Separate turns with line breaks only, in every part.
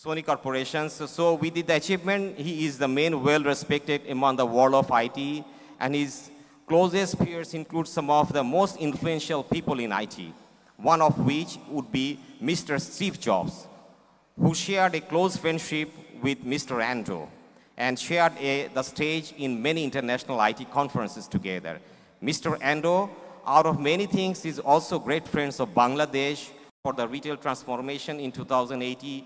Sony corporations. So with the achievement, he is the main well-respected among the world of IT, and his closest peers include some of the most influential people in IT, one of which would be Mr. Steve Jobs, who shared a close friendship with Mr. Andrew and shared the stage in many international IT conferences together. Mr. Andrew, out of many things, is also great friends of Bangladesh for the retail transformation in 2018,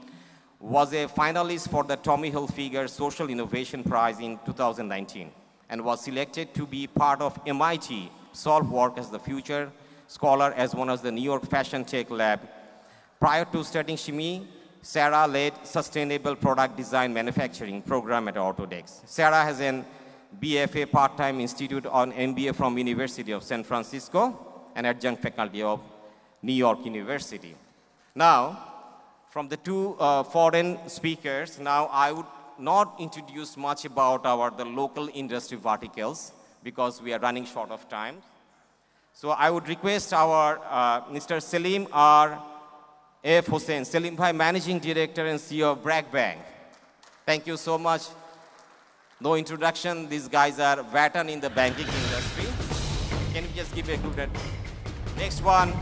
was a finalist for the Tommy Hilfiger Social Innovation Prize in 2019, and was selected to be part of MIT Solve Work as the future scholar as one of the New York Fashion Tech Lab. Prior to studying Shimi, Sarah led Sustainable Product Design Manufacturing program at Autodesk. Sarah has an BFA part-time institute on MBA from University of San Francisco and adjunct faculty of New York University. Now, from the two foreign speakers, now I would not introduce much about the local industry verticals because we are running short of time. So I would request our Mr. Selim R. F. Hussain, Selim Bhai, Managing Director and CEO of Bragg Bank. Thank you so much. No introduction, these guys are veteran in the banking industry. Can you just give a good... Next one,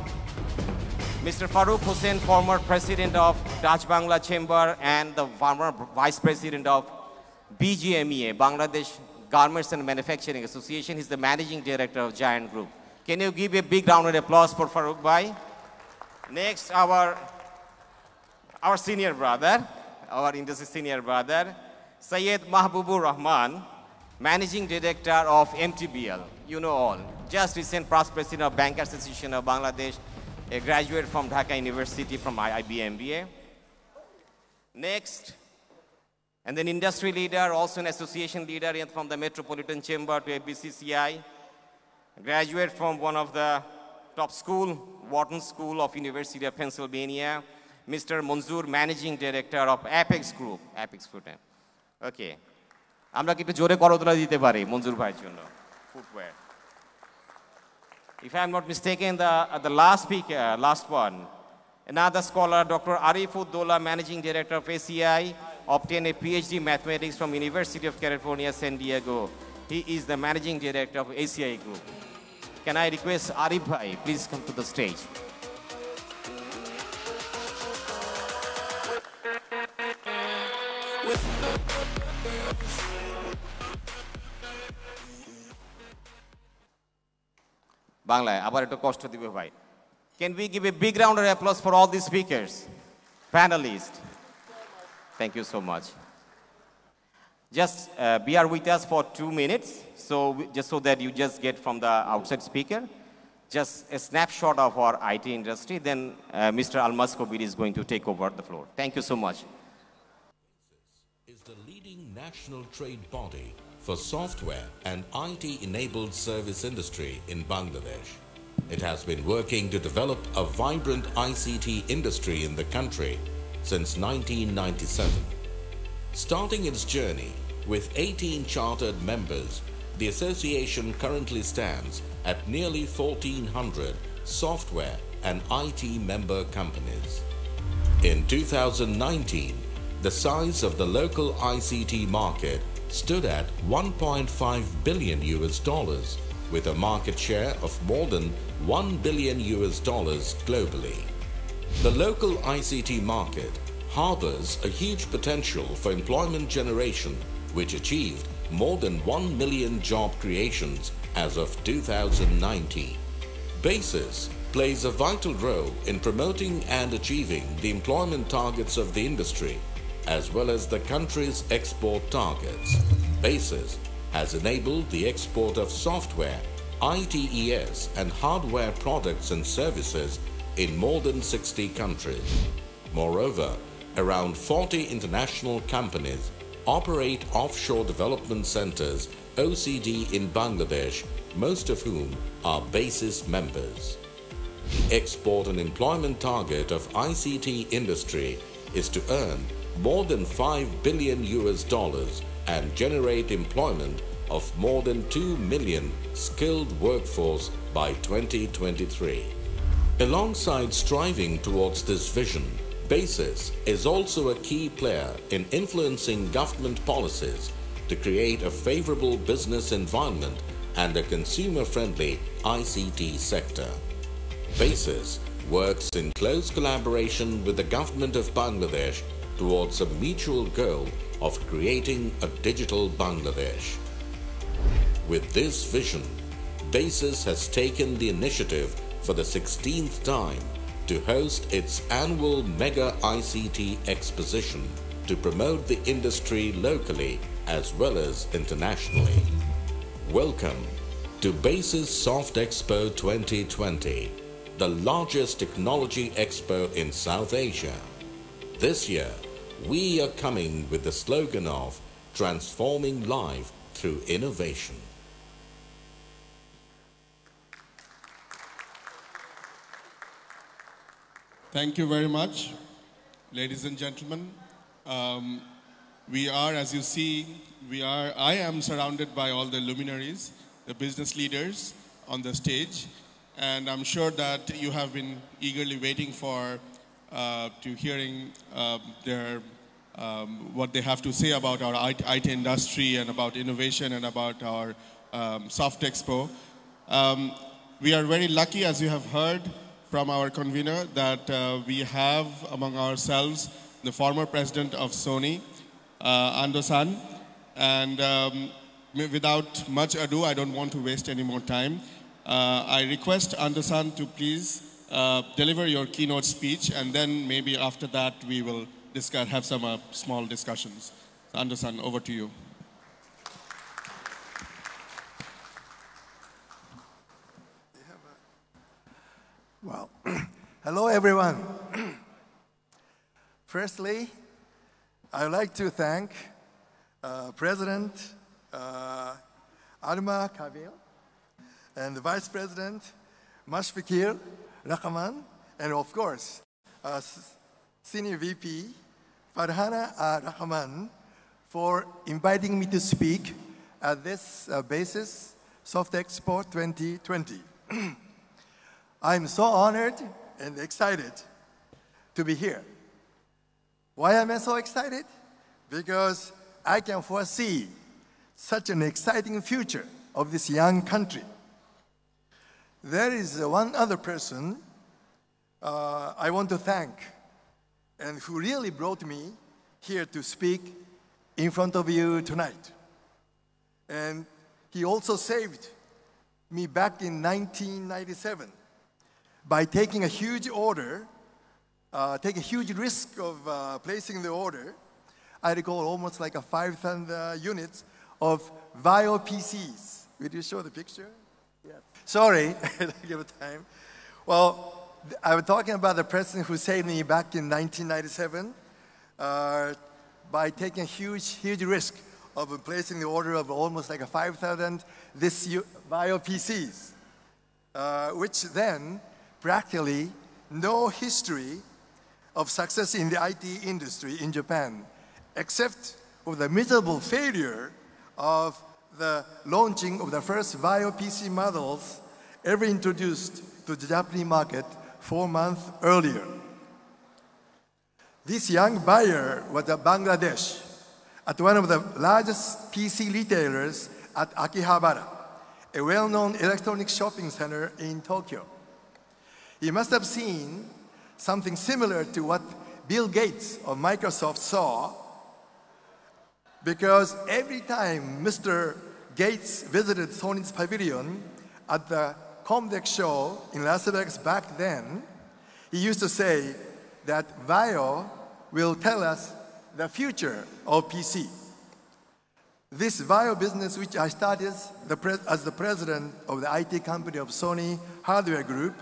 Mr. Farooq Hussain, former President of Dutch Bangla Chamber and the former Vice President of BGMEA, Bangladesh Garments and Manufacturing Association. He's the Managing Director of Giant Group. Can you give a big round of applause for Farooq Bhai? Next, our senior brother, our industry senior brother, Syed Mahbubur Rahman, Managing Director of MTBL, you know all. Just recent past President of Bankers Association of Bangladesh, a graduate from Dhaka University from IB MBA. Next, and then industry leader, also an association leader from the Metropolitan Chamber to ABCCI, graduate from one of the top school, Wharton School of University of Pennsylvania, Mr. Manzoor, Managing Director of Apex Group. Apex Footwear. Okay. আমরা কি একটু জোরে করতলা দিতে পারি মনজুর ভাইয়ের জন্য footwear. If I am not mistaken, the last speaker, last one, another scholar, Dr. Arifudullah, Managing Director of ACI, obtained a PhD in mathematics from University of California, San Diego. He is the Managing Director of ACI Group. Can I request Arif Bhai, please come to the stage. Bangla, abar ekটু কষ্ট দিবে ভাই. Can we give a big round of applause for all these speakers, panelists? Thank you so much. Just bear with us for 2 minutes, just so that you just get from the outside speaker, just a snapshot of our IT industry. Then Mr. Almas Kobir is going to take over the floor. Thank you so much.
Is the leading national trade body for software and IT-enabled service industry in Bangladesh. It has been working to develop a vibrant ICT industry in the country since 1997. Starting its journey with 18 chartered members, the association currently stands at nearly 1,400 software and IT member companies. In 2019, the size of the local ICT market stood at $1.5 billion with a market share of more than $1 billion globally. The local ICT market harbors a huge potential for employment generation, which achieved more than 1 million job creations as of 2019. BASIS plays a vital role in promoting and achieving the employment targets of the industry, as well as the country's export targets. BASIS has enabled the export of software, ITES and hardware products and services in more than 60 countries. Moreover, around 40 international companies operate offshore development centers, OCD, in Bangladesh, most of whom are BASIS members. The export and employment target of ICT industry is to earn more than $5 billion and generate employment of more than 2 million skilled workforce by 2023. Alongside striving towards this vision, BASIS is also a key player in influencing government policies to create a favorable business environment and a consumer-friendly ICT sector. BASIS works in close collaboration with the government of Bangladesh towards a mutual goal of creating a digital Bangladesh. With this vision, BASIS has taken the initiative for the 16th time to host its annual Mega ICT Exposition to promote the industry locally as well as internationally. Welcome to BASIS Soft Expo 2020, the largest technology expo in South Asia. This year, we are coming with the slogan of transforming life through innovation.
Thank you very much, ladies and gentlemen. We are, as you see, I am surrounded by all the luminaries, the business leaders on the stage, and I'm sure that you have been eagerly waiting for to hearing what they have to say about our IT industry and about innovation and about our Soft Expo. We are very lucky, as you have heard from our convener, that we have among ourselves the former president of Sony, Ando-san. And without much ado, I don't want to waste any more time. I request Ando-san to please deliver your keynote speech, and then maybe after that we will have some small discussions. Ando-san, over to you.
Well, hello everyone. Firstly, I would like to thank President Arma Kabil and the Vice President Mashfikir Rahman, and of course, Senior VP Farhana Rahman for inviting me to speak at this BASIS Soft Expo 2020. I'm so honored and excited to be here. Why am I so excited? Because I can foresee such an exciting future of this young country. There is one other person I want to thank, and who really brought me here to speak in front of you tonight. And he also saved me back in 1997 by taking a huge order, taking a huge risk of placing the order. I recall almost like 5,000 units of VIO PCs. Will you show the picture? Yeah. Sorry, I don't give it time. Well, I was talking about the president who saved me back in 1997 by taking a huge risk of placing the order of almost like 5,000 VIO PCs, which then practically no history of success in the IT industry in Japan, except for the miserable failure of the launching of the first VIO PC models ever introduced to the Japanese market 4 months earlier. This young buyer was in Bangladesh at one of the largest PC retailers at Akihabara, a well-known electronic shopping center in Tokyo. He must have seen something similar to what Bill Gates of Microsoft saw, because every time Mr. Gates visited Sony's pavilion at the Comdex show in Las Vegas back then, he used to say that VIO will tell us the future of PC. This VIO business, which I started as the president of the IT company of Sony Hardware Group,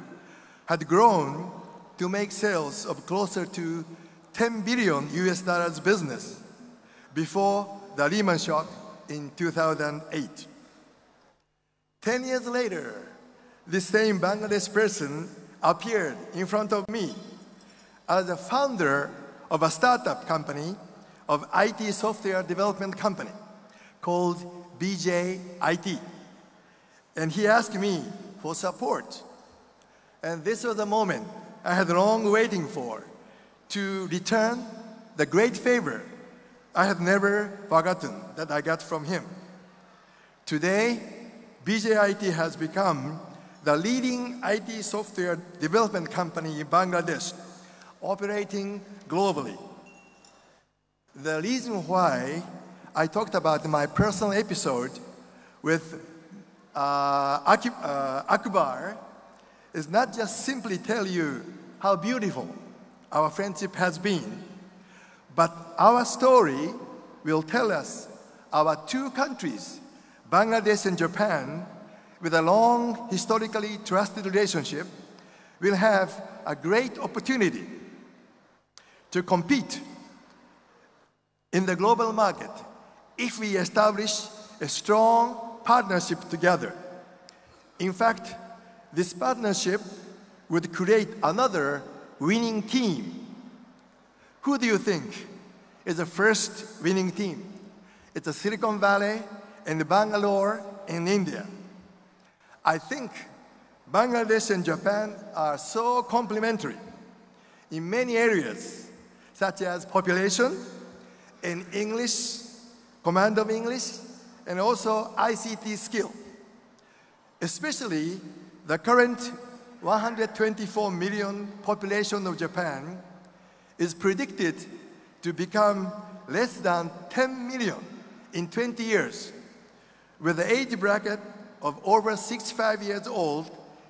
had grown to make sales of closer to $10 billion US business before the Lehman shock in 2008. 10 years later, this same Bangladesh person appeared in front of me as the founder of a startup company of IT software development company called BJ IT. And he asked me for support. And this was the moment I had long waiting for, to return the great favor I have never forgotten that I got from him. Today, BJIT has become the leading IT software development company in Bangladesh, operating globally. The reason why I talked about my personal episode with Akbar is not just simply tell you how beautiful our friendship has been, but our story will tell us our two countries, Bangladesh and Japan, with a long, historically trusted relationship, will have a great opportunity to compete in the global market if we establish a strong partnership together. In fact, this partnership would create another winning team. Who do you think is the first winning team? It's a Silicon Valley and Bangalore in India. I think Bangladesh and Japan are so complementary in many areas, such as population and English, command of English, and also ICT skill. Especially the current 124 million population of Japan is predicted to become less than 10 million in 20 years, with the age bracket of over 65 years old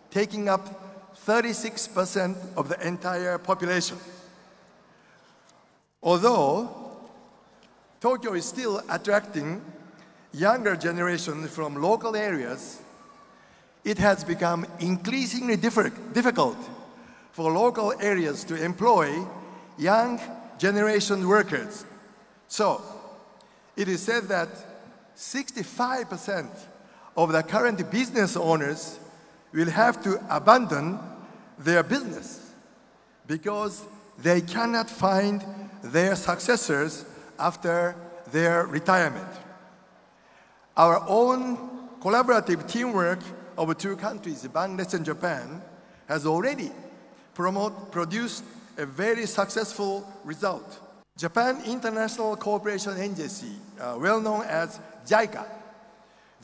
taking up 36% of the entire population. Although Tokyo is still attracting younger generation from local areas, it has become increasingly difficult for local areas to employ young generation workers. So, it is said that 65% of the current business owners will have to abandon their business because they cannot find their successors after their retirement. Our own collaborative teamwork of two countries, Bangladesh and Japan, has already produced a very successful result. Japan International Cooperation Agency, well known as JICA,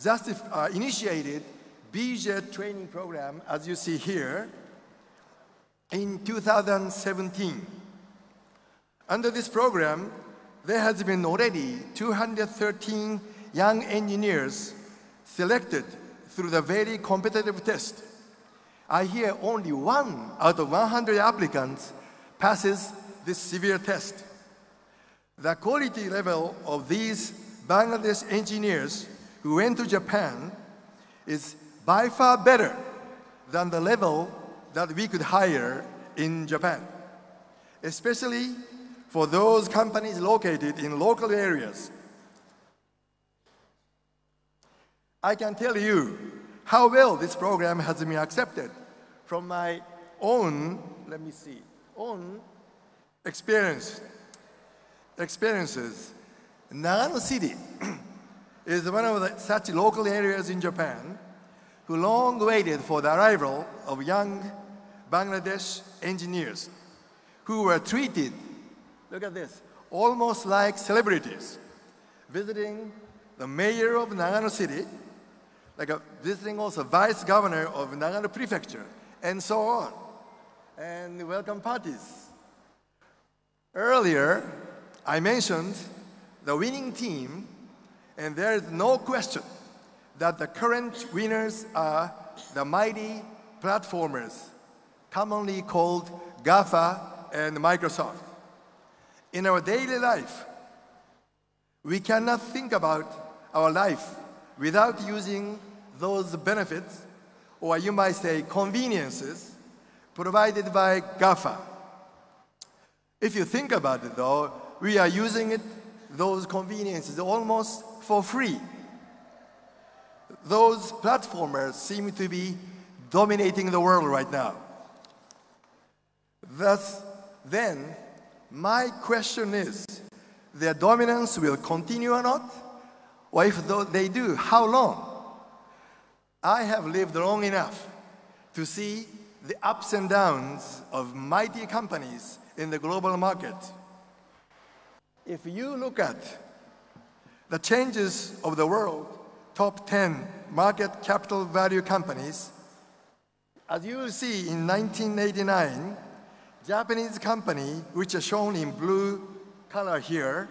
just initiated BJET training program, as you see here, in 2017. Under this program, there has been already 213 young engineers selected through the very competitive test. I hear only 1 out of 100 applicants passes this severe test. The quality level of these Bangladesh engineers who went to Japan is by far better than the level that we could hire in Japan, especially for those companies located in local areas. I can tell you how well this program has been accepted from my own, own experiences. Nagano City is one of such local areas in Japan who long waited for the arrival of young Bangladesh engineers who were treated, look at this, almost like celebrities, visiting the mayor of Nagano City, visiting also vice governor of Nagano Prefecture, and so on, and welcome parties. Earlier, I mentioned the winning team, and there is no question that the current winners are the mighty platformers, commonly called GAFA and Microsoft. In our daily life, we cannot think about our life without using those benefits, or you might say conveniences, provided by GAFA. If you think about it though, we are using those conveniences almost for free. Those platformers seem to be dominating the world right now. Thus, then, my question is, their dominance will continue or not? Or if they do, how long? I have lived long enough to see the ups and downs of mighty companies in the global market. If you look at the changes of the world top 10 market capital value companies, as you will see in 1989, Japanese company, which are shown in blue color here,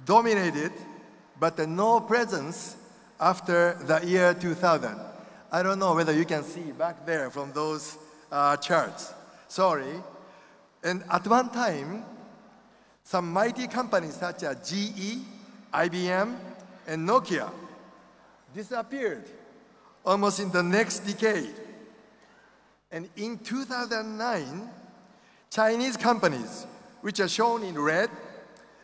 dominated, but no presence after the year 2000. I don't know whether you can see back there from those charts. Sorry. And at one time, some mighty companies such as GE, IBM, and Nokia disappeared almost in the next decade. And in 2009, Chinese companies, which are shown in red,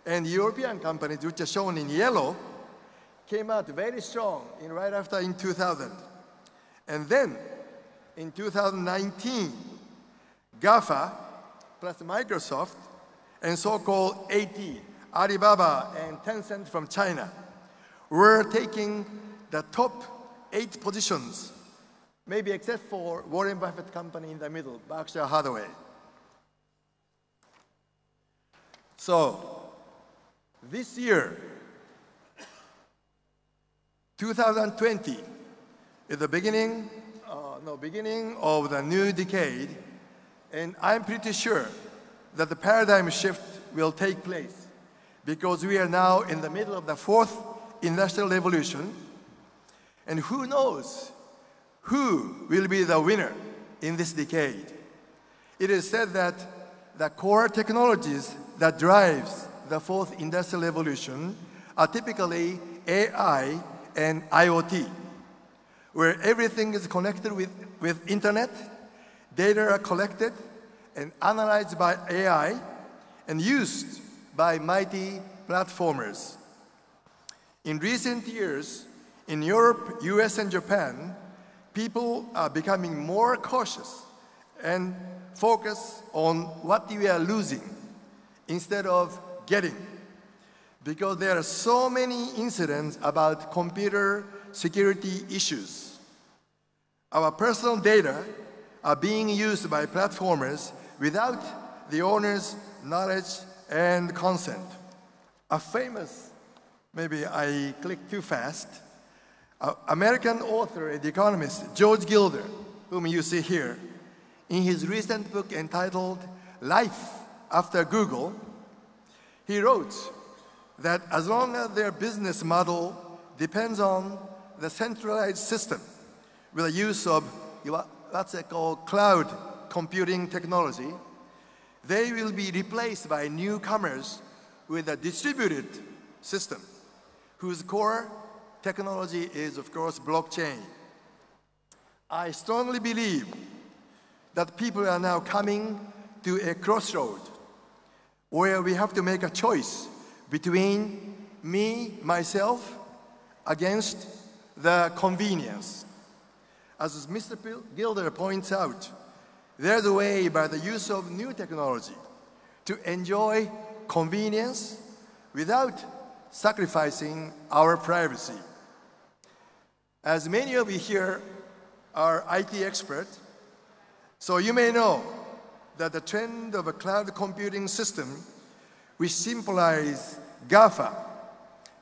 and European companies, which are shown in yellow, came out very strong right after in 2000. And then, in 2019, GAFA plus Microsoft and so-called AT, Alibaba and Tencent from China, were taking the top 8 positions, maybe except for Warren Buffett company in the middle, Berkshire Hathaway. So, this year, 2020, is the beginning of the new decade, and I'm pretty sure that the paradigm shift will take place because we are now in the middle of the 4th industrial revolution, and who knows who will be the winner in this decade. It is said that the core technologies that drives the 4th industrial revolution are typically AI and IoT, where everything is connected with internet, data are collected and analyzed by AI and used by mighty platformers. In recent years, in Europe, US, and Japan, people are becoming more cautious and focus on what we are losing instead of getting, because there are so many incidents about computer security issues. Our personal data are being used by platformers without the owner's knowledge and consent. A famous, maybe I clicked too fast, American author and economist George Gilder, whom you see here, in his recent book entitled Life After Google, he wrote that as long as their business model depends on the centralized system with the use of what's called cloud computing technology, they will be replaced by newcomers with a distributed system whose core technology is, of course, blockchain. I strongly believe that people are now coming to a crossroad where we have to make a choice between me, myself, against the convenience. As Mr. Gilder points out, there's a way by the use of new technology to enjoy convenience without sacrificing our privacy. As many of you here are IT experts, so you may know that the trend of a cloud computing system, which symbolize GAFA,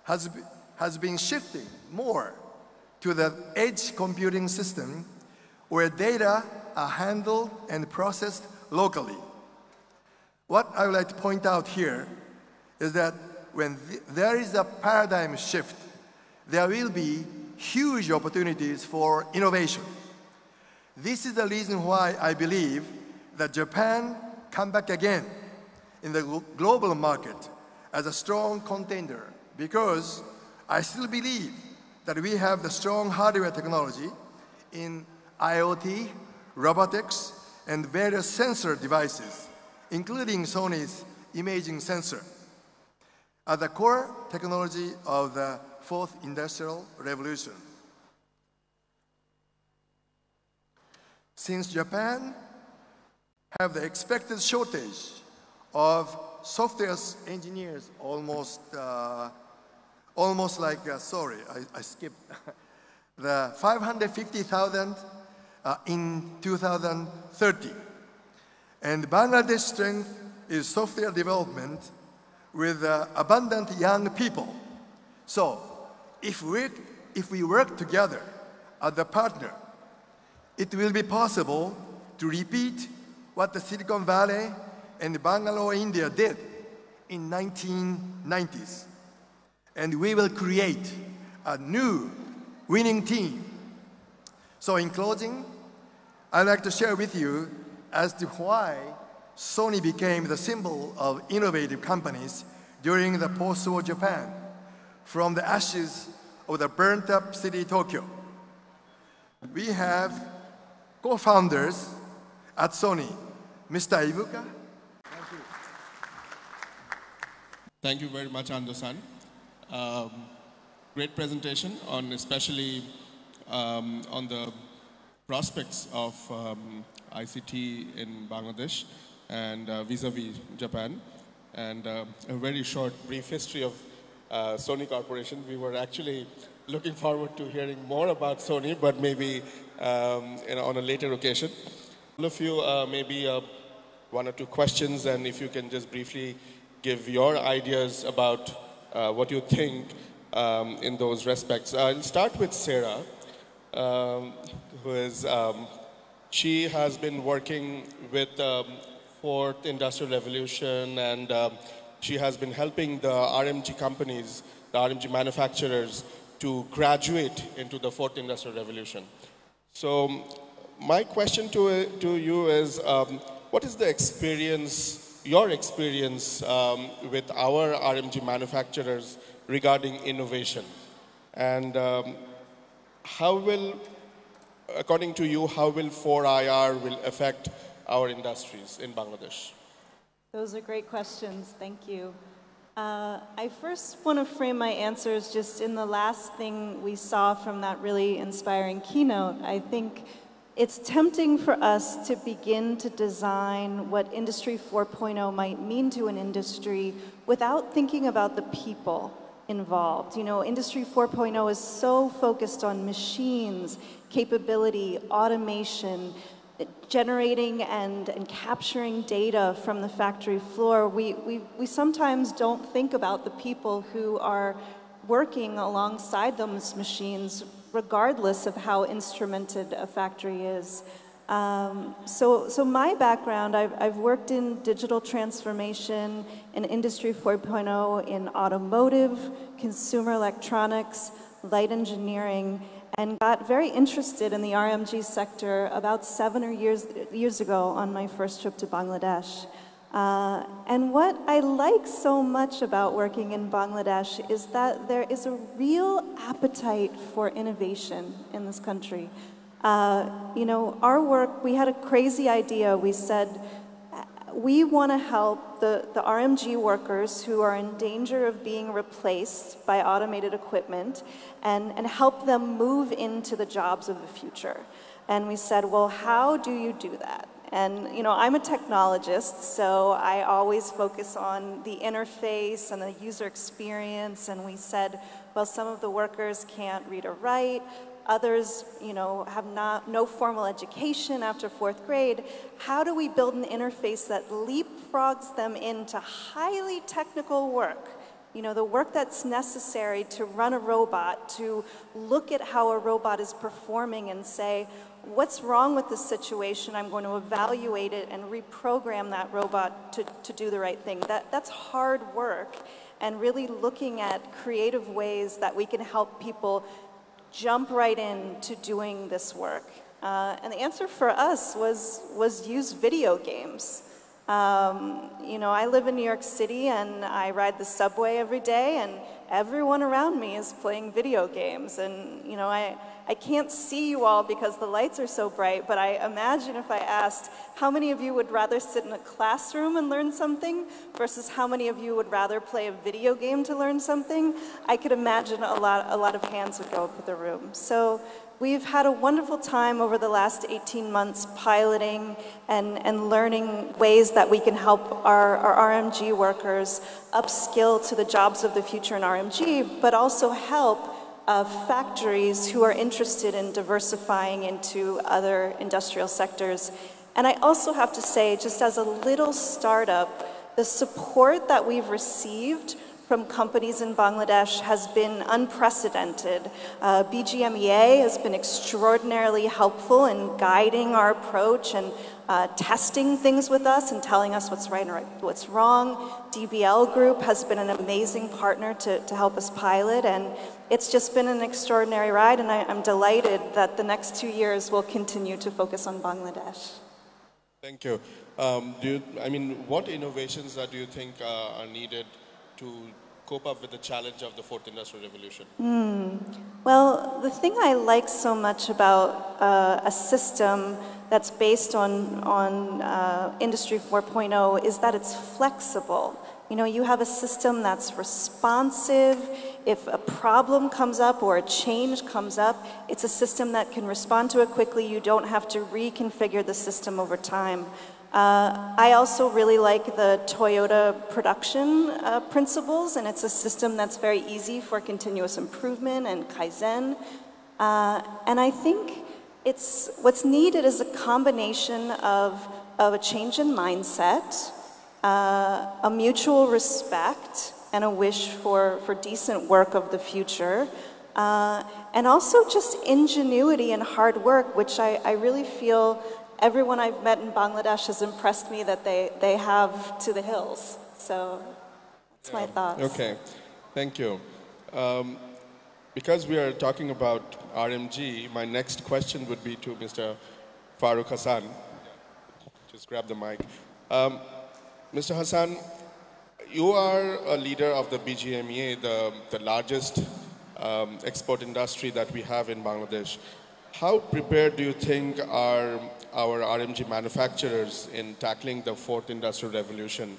has been shifting more to the edge computing system where data are handled and processed locally. What I would like to point out here is that when there is a paradigm shift, there will be huge opportunities for innovation. This is the reason why I believe that Japan come back again in the global market as a strong contender, because I still believe that we have the strong hardware technology in IoT, robotics, and various sensor devices, including Sony's imaging sensor, at the core technology of the 4th industrial revolution. Since Japan have the expected shortage of software engineers, almost like, sorry, I skipped, the 550,000 in 2030. And Bangladesh's strength is software development with abundant young people. So if we work together as a partner, it will be possible to repeat what the Silicon Valley and Bangalore, India did in 1990s. And we will create a new winning team. So in closing, I'd like to share with you as to why Sony became the symbol of innovative companies during the post-war Japan, from the ashes of the burnt-up city Tokyo. We have co-founders at Sony, Mr. Ibuka. Thank you.
Thank you very much, Ando-san. Great presentation on especially on the prospects of ICT in Bangladesh and vis-a-vis Japan, and a very short, brief history of Sony Corporation. We were actually looking forward to hearing more about Sony, but maybe on a later occasion. All of you, maybe one or two questions, and if you can just briefly give your ideas about what you think in those respects. I'll start with Sarah, who is, she has been working with Fourth Industrial Revolution, and she has been helping the RMG companies, the RMG manufacturers, to graduate into the Fourth Industrial Revolution. So my question to you is, what is the experience, your experience with our RMG manufacturers regarding innovation? And how will, according to you, how will 4IR will affect our industries in Bangladesh?
Those are great questions. Thank you. I first want to frame my answers just in the last thing we saw from that really inspiring keynote. I think it's tempting for us to begin to design what Industry 4.0 might mean to an industry without thinking about the people involved. You know, Industry 4.0 is so focused on machines, capability, automation, generating and capturing data from the factory floor. We sometimes don't think about the people who are working alongside those machines, regardless of how instrumented a factory is. So my background, I've worked in digital transformation in Industry 4.0 in automotive, consumer electronics, light engineering, and got very interested in the RMG sector about 7 years ago on my first trip to Bangladesh. And what I like so much about working in Bangladesh is that there is a real appetite for innovation in this country. You know, our work, we had a crazy idea. We said, we want to help the RMG workers who are in danger of being replaced by automated equipment and help them move into the jobs of the future. And we said, well, how do you do that? And, you know, I'm a technologist, so I always focus on the interface and the user experience. And we said, well, some of the workers can't read or write. Others, you know, have no formal education after 4th grade. How do we build an interface that leapfrogs them into highly technical work? You know, the work that's necessary to run a robot, to look at how a robot is performing and say, what's wrong with this situation? I'm going to evaluate it and reprogram that robot to do the right thing. That's hard work, and really looking at creative ways that we can help people jump right into doing this work. And the answer for us was use video games. You know, I live in New York City and I ride the subway every day, and everyone around me is playing video games. And, you know, I can't see you all because the lights are so bright, but I imagine if I asked how many of you would rather sit in a classroom and learn something versus how many of you would rather play a video game to learn something, I could imagine a lot of hands would go up in the room. So we've had a wonderful time over the last 18 months piloting and learning ways that we can help our RMG workers upskill to the jobs of the future in RMG, but also help factories who are interested in diversifying into other industrial sectors. And I also have to say, just as a little startup, the support that we've received from companies in Bangladesh has been unprecedented. BGMEA has been extraordinarily helpful in guiding our approach and testing things with us and telling us what's right and what's wrong. DBL Group has been an amazing partner to help us pilot, and it's just been an extraordinary ride, and I'm delighted that the next 2 years will continue to focus on Bangladesh.
Thank you. What innovations do you think are needed to cope up with the challenge of the fourth industrial revolution?
Well, the thing I like so much about a system that's based on Industry 4.0 is that it's flexible. You know, you have a system that's responsive. If a problem comes up or a change comes up, it's a system that can respond to it quickly. You don't have to reconfigure the system over time. I also really like the Toyota production principles, and it's a system that's very easy for continuous improvement and Kaizen. And I think what's needed is a combination of a change in mindset, a mutual respect, and a wish for decent work of the future. And also just ingenuity and hard work, which I really feel everyone I've met in Bangladesh has impressed me that they have to the hills. So that's my thoughts.
Okay, thank you. Because we are talking about RMG, my next question would be to Mr. Farooq Hassan. Just grab the mic. Mr. Hassan, you are a leader of the BGMEA, the largest export industry that we have in Bangladesh. How prepared do you think are our RMG manufacturers in tackling the fourth industrial revolution?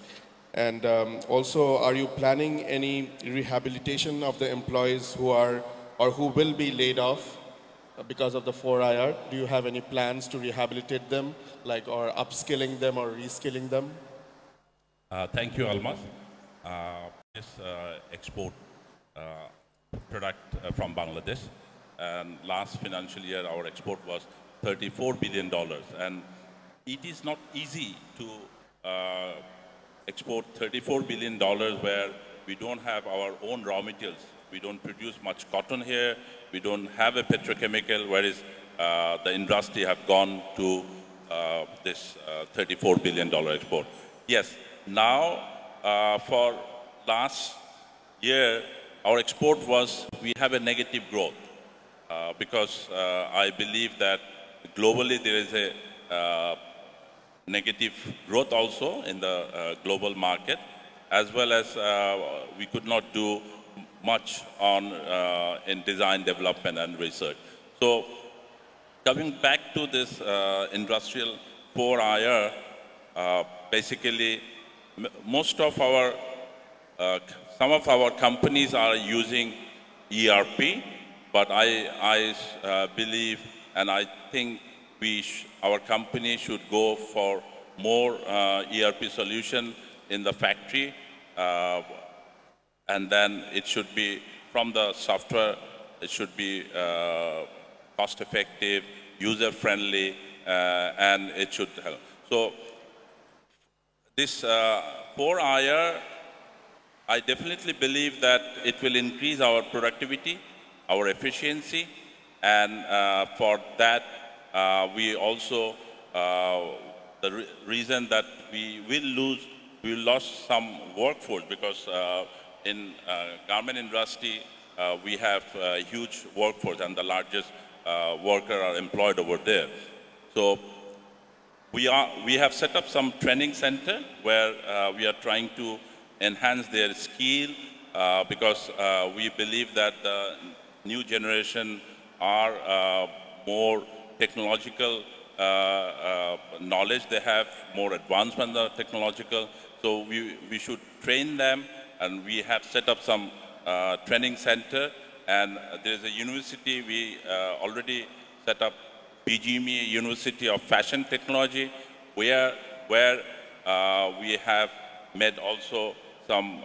And also, are you planning any rehabilitation of the employees who are or who will be laid off because of the 4IR? Do you have any plans to rehabilitate them, or upskilling them or reskilling them?
Thank you, Almas. This export product from Bangladesh. And last financial year, our export was $34 billion. And it is not easy to export $34 billion where we don't have our own raw materials. We don't produce much cotton here. We don't have a petrochemical, whereas the industry have gone to this $34 billion export. Yes, now for last year, our export we have a negative growth. Because I believe that globally there is a negative growth also in the global market, as well as we could not do much in design, development, and research. So coming back to this industrial 4IR, basically most of some of our companies are using ERP. But I believe and I think our company should go for more ERP solution in the factory, and then it should be from the software. It should be cost-effective, user-friendly, and it should help. So this 4IR, I definitely believe that it will increase our productivity, our efficiency, and for that we also the reason that we will lose some workforce, because in garment industry we have a huge workforce and the largest workers are employed over there. So we have set up some training center where we are trying to enhance their skill, because we believe that the new generation are more technological knowledge. They have more advancement than technological. So we should train them, and we have set up some training center. And there's a university we already set up, BGME University of Fashion Technology, where we have made also some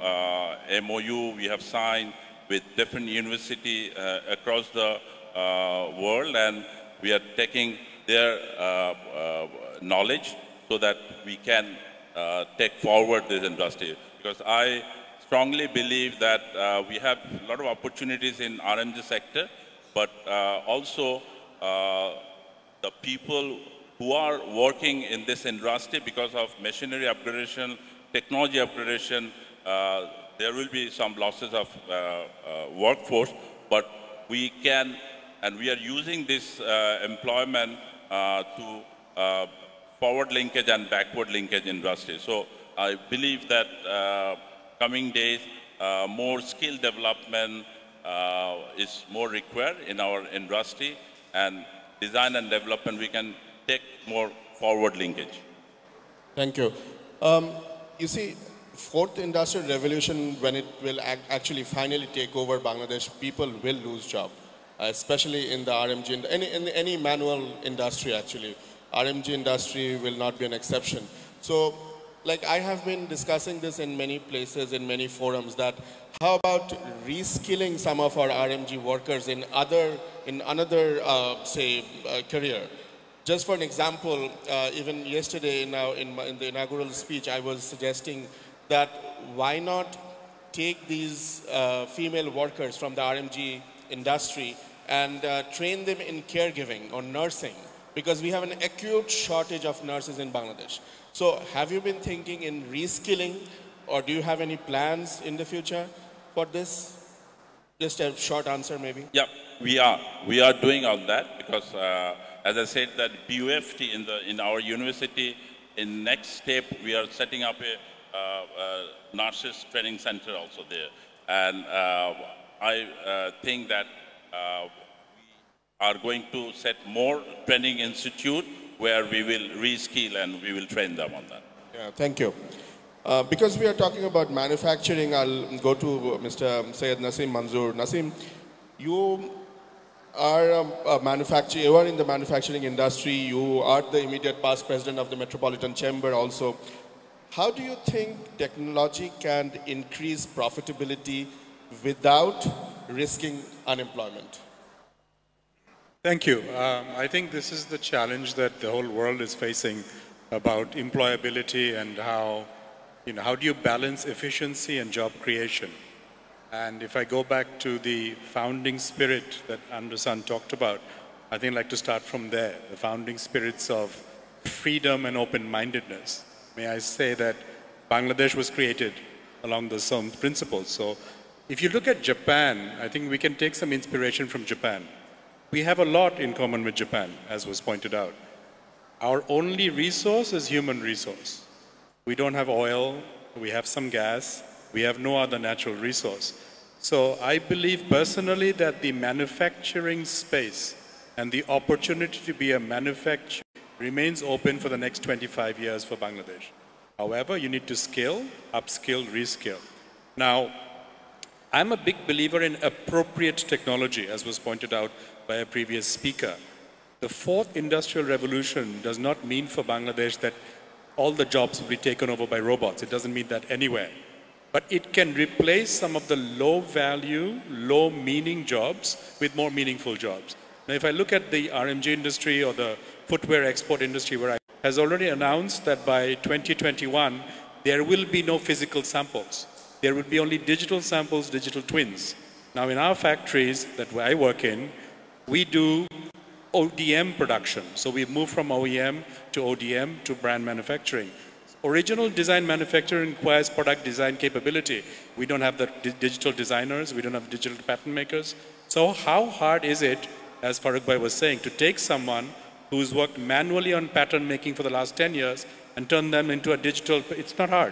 MOU we have signed with different universities across the world, and we are taking their knowledge so that we can take forward this industry. Because I strongly believe that we have a lot of opportunities in RMG sector, but also the people who are working in this industry, because of machinery upgradation, technology upgradation, there will be some losses of workforce, but we can, and we are using this employment to forward linkage and backward linkage industry. So I believe that coming days, more skill development is more required in our industry, and design and development, we can take more forward linkage.
Thank you. You see, fourth industrial revolution, when it will actually finally take over Bangladesh, people will lose job, especially in the RMG, in any manual industry actually. RMG industry will not be an exception. So, like I have been discussing this in many places, in many forums, that how about reskilling some of our RMG workers in another, career? Just for an example, even yesterday in the inaugural speech, I was suggesting that why not take these female workers from the RMG industry and train them in caregiving or nursing, because we have an acute shortage of nurses in Bangladesh. So have you been thinking in reskilling, or do you have any plans in the future for this? Just a short answer maybe.
Yeah, we are doing all that, because as I said, that BUFT in our university, in next step, we are setting up a nurses training center also there. And I think that we are going to set more training institute where we will reskill and we will train them on that.
Yeah, thank you. Because we are talking about manufacturing, I'll go to Mr. Syed Naseem Manzoor. Naseem, you are you are in the manufacturing industry. You are the immediate past president of the Metropolitan Chamber also. How do you think technology can increase profitability without risking unemployment?
Thank you. I think this is the challenge that the whole world is facing about employability and how do you balance efficiency and job creation? And if I go back to the founding spirit that Anderson talked about, I think I'd like to start from there, the founding spirits of freedom and open-mindedness. May I say that Bangladesh was created along those same principles. So if you look at Japan, I think we can take some inspiration from Japan. We have a lot in common with Japan, as was pointed out. Our only resource is human resource. We don't have oil, we have some gas, we have no other natural resource. So I believe personally that the manufacturing space and the opportunity to be a manufacturer remains open for the next 25 years for Bangladesh. However, you need to skill, upskill, reskill. Now, I'm a big believer in appropriate technology, as was pointed out by a previous speaker. The fourth industrial revolution does not mean for Bangladesh that all the jobs will be taken over by robots. It doesn't mean that anywhere. But it can replace some of the low-value, low-meaning jobs with more meaningful jobs. Now, if I look at the RMG industry or the footwear export industry, where I has already announced that by 2021, there will be no physical samples. There will be only digital samples, digital twins. Now, in our factories that I work in, we do ODM production. So we've moved from OEM to ODM to brand manufacturing. Original design manufacturing requires product design capability. We don't have the digital designers, we don't have digital pattern makers. So how hard is it, as Farooq Bhai was saying, to take someone who's worked manually on pattern making for the last 10 years and turn them into a digital, it's not hard.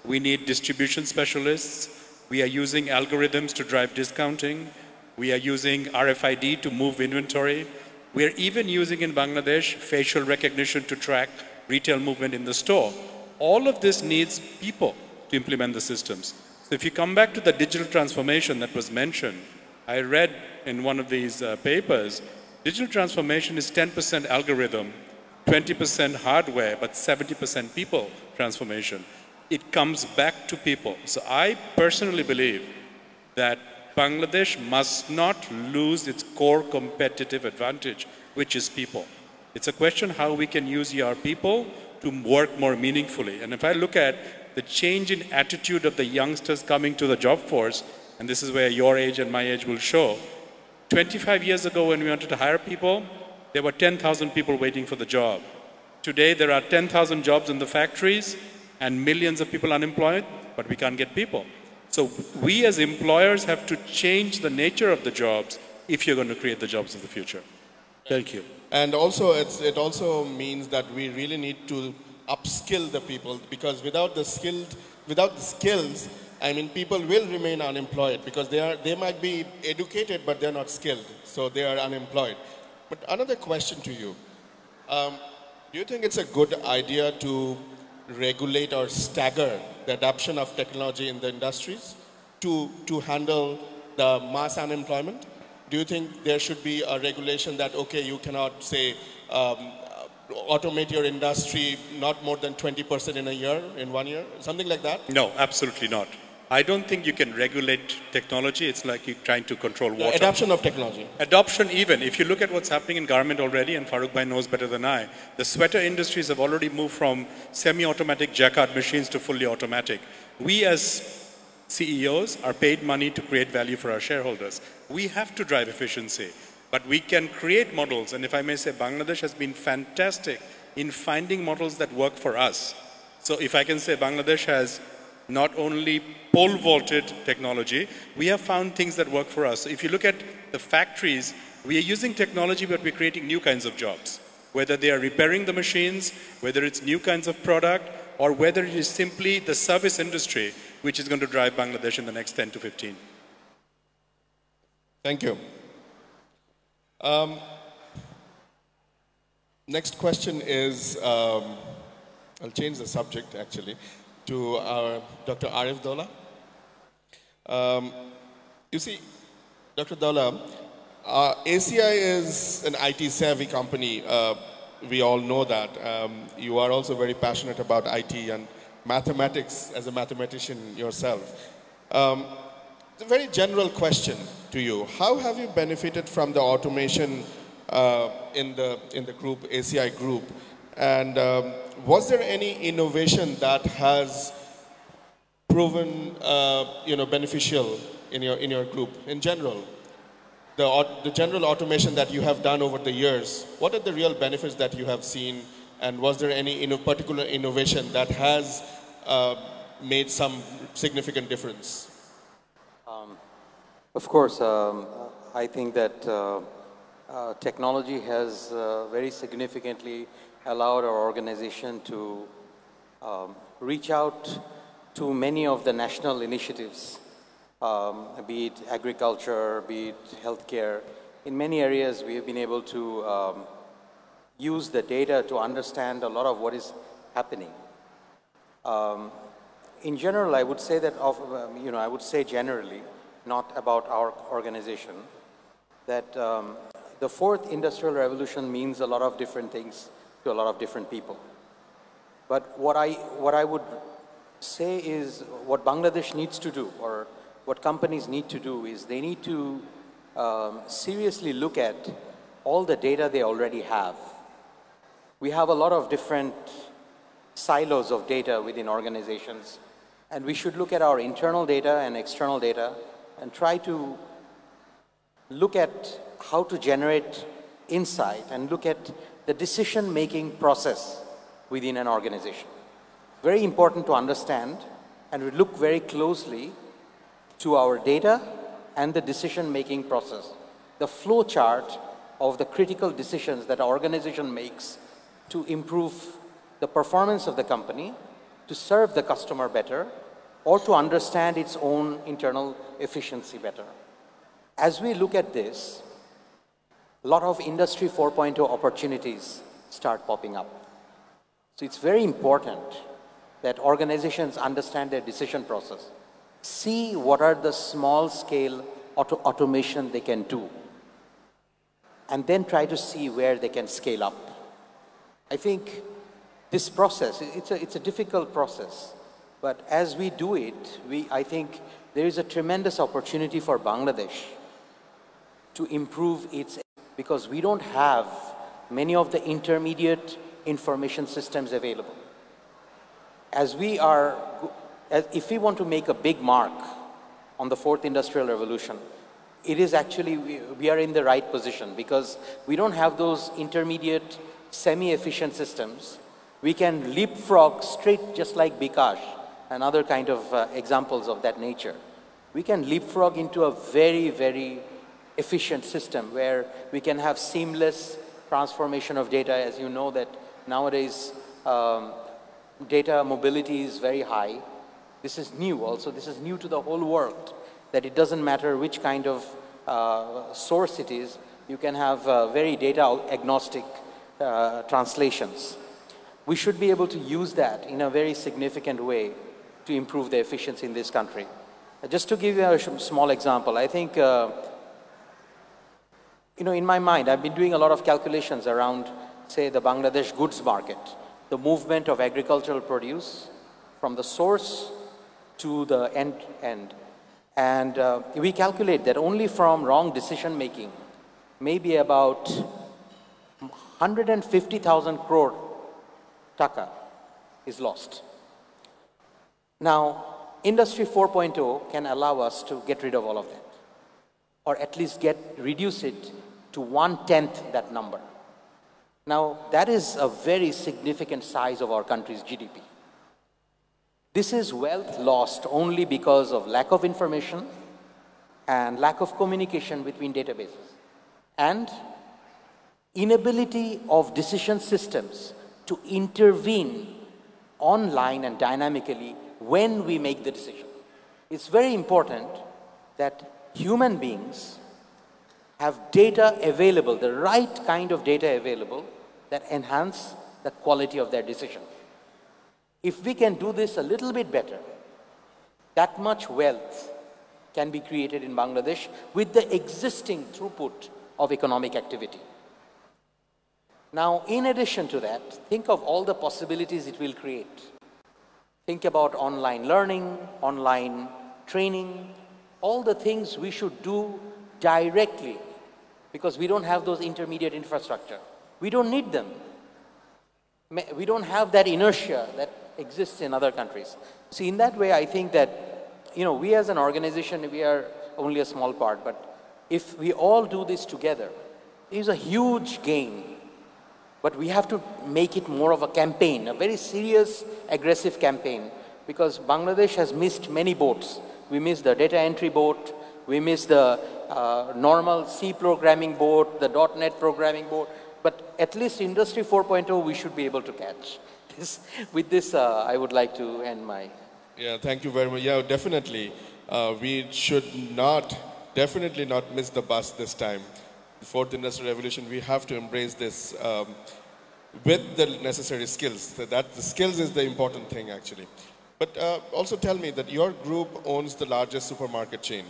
We need distribution specialists. We are using algorithms to drive discounting. We are using RFID to move inventory. We are even using in Bangladesh facial recognition to track retail movement in the store. All of this needs people to implement the systems. So if you come back to the digital transformation that was mentioned, I read in one of these papers, digital transformation is 10% algorithm, 20% hardware, but 70% people transformation. It comes back to people. So I personally believe that Bangladesh must not lose its core competitive advantage, which is people. It's a question how we can use our people to work more meaningfully. And if I look at the change in attitude of the youngsters coming to the job force, and this is where your age and my age will show, 25 years ago when we wanted to hire people, there were 10,000 people waiting for the job. Today there are 10,000 jobs in the factories and millions of people unemployed, but we can't get people. So we as employers have to change the nature of the jobs if you're going to create the jobs of the future. Thank you.
And also, it also means that we really need to upskill the people, because without the skills, I mean, people will remain unemployed because they might be educated, but they're not skilled, so they are unemployed. But another question to you: do you think it's a good idea to regulate or stagger the adoption of technology in the industries to handle the mass unemployment? Do you think there should be a regulation that, okay, you cannot say automate your industry not more than 20% in a year, in 1 year, something like that?
No, absolutely not. I don't think you can regulate technology. It's like you're trying to control water.
The adoption of technology.
Adoption even. If you look at what's happening in garment already, and Farooq Bhai knows better than I, the sweater industries have already moved from semi-automatic jacquard machines to fully automatic. We as CEOs are paid money to create value for our shareholders. We have to drive efficiency, but we can create models. And if I may say, Bangladesh has been fantastic in finding models that work for us. So if I can say, Bangladesh has not only pole vaulted technology, we have found things that work for us. So if you look at the factories, we are using technology, but we're creating new kinds of jobs. Whether they are repairing the machines, whether it's new kinds of product, or whether it is simply the service industry, which is going to drive Bangladesh in the next 10 to 15.
Thank you. Next question is, I'll change the subject actually, to our Dr. Arif Dola. You see, Dr. Dola, ACI is an IT-savvy company. We all know that. You are also very passionate about IT and mathematics as a mathematician yourself. It's a very general question to you. How have you benefited from the automation in the group, ACI group? And was there any innovation that has proven beneficial in your group in general? The general automation that you have done over the years, what are the real benefits that you have seen, and was there any particular innovation that has made some significant difference?
Of course, I think that technology has very significantly allowed our organization to reach out to many of the national initiatives, be it agriculture, be it healthcare. In many areas, we have been able to use the data to understand a lot of what is happening. In general, I would say that, I would say generally, not about our organization, that the fourth industrial revolution means a lot of different things to a lot of different people. But what I would say is what Bangladesh needs to do, or what companies need to do, is they need to seriously look at all the data they already have. We have a lot of different silos of data within organizations, and we should look at our internal data and external data and try to look at how to generate insight and look at the decision-making process within an organization. Very important to understand, and we look very closely to our data and the decision-making process, the flow chart of the critical decisions that our organization makes to improve the performance of the company, to serve the customer better, or to understand its own internal efficiency better. As we look at this, a lot of Industry 4.0 opportunities start popping up. So it's very important that organizations understand their decision process, see what are the small-scale automation they can do, and then try to see where they can scale up. I think this process, it's a difficult process, but as we do it, I think there is a tremendous opportunity for Bangladesh to improve its, because we don't have many of the intermediate information systems available. If we want to make a big mark on the fourth industrial revolution, it is actually, we are in the right position because we don't have those intermediate semi-efficient systems. We can leapfrog straight, just like Bikash and other kind of examples of that nature. We can leapfrog into a very, very efficient system where we can have seamless transformation of data. As you know that nowadays data mobility is very high. This is new also. This is new to the whole world, that it doesn't matter which kind of source it is. You can have very data agnostic translations. We should be able to use that in a very significant way to improve the efficiency in this country. Just to give you a small example, I think, in my mind, I've been doing a lot of calculations around, say, the Bangladesh goods market, the movement of agricultural produce from the source to the end. And we calculate that only from wrong decision making, maybe about 150,000 crore taka is lost. Now, Industry 4.0 can allow us to get rid of all of that, or at least reduce it to 1/10 that number. Now, that is a very significant size of our country's GDP. This is wealth lost only because of lack of information and lack of communication between databases and inability of decision systems to intervene online and dynamically when we make the decision. It's very important that human beings have data available, the right kind of data available that enhance the quality of their decision. If we can do this a little bit better, that much wealth can be created in Bangladesh with the existing throughput of economic activity. Now, in addition to that, think of all the possibilities it will create. Think about online learning, online training, all the things we should do directly because we don't have those intermediate infrastructure. We don't need them. We don't have that inertia that exists in other countries. See, in that way, I think that, we as an organization, we are only a small part, but if we all do this together, it is a huge gain. But we have to make it more of a campaign, a very serious, aggressive campaign, because Bangladesh has missed many boats. We missed the data entry boat, we missed the normal C programming boat, the .NET programming boat, but at least Industry 4.0 we should be able to catch. With this, I would like to end my...
Yeah, thank you very much. Yeah, definitely. We should definitely not miss the bus this time. The fourth industrial revolution, we have to embrace this with the necessary skills. The skills is the important thing, actually. But also tell me that your group owns the largest supermarket chain.